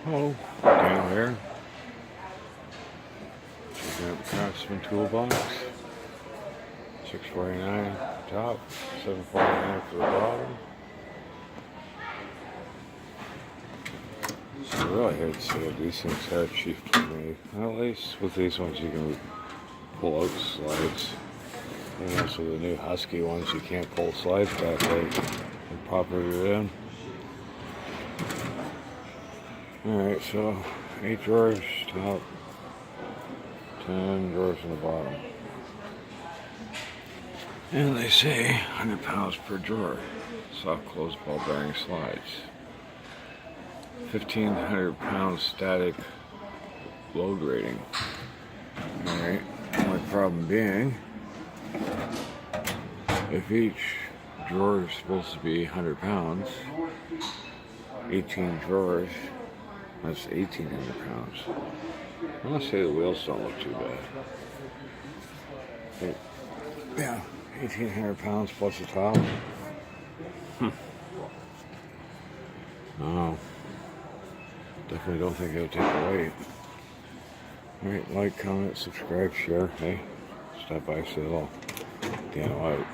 Hello, Daniel here. Checking out the Craftsman toolbox. $6.49 at the top, $7.49 for the bottom. So I really hate to say it, these things are cheap to me. At least with these ones you can pull out slides. And also the new Husky ones you can't pull slides back out and pop it in. Alright, so 8 drawers top, 10 drawers in the bottom. And they say 100 pounds per drawer. Soft close ball bearing slides. 1,500 pounds static load rating. Alright, only problem being, if each drawer is supposed to be 100 pounds, 18 drawers, that's 1,800 pounds. I want to say the wheels don't look too bad. But, yeah, 1,800 pounds plus the top. Oh, definitely don't think it'll take the weight. Alright, like, comment, subscribe, share. Hey, stop by, say hello. Daniel out.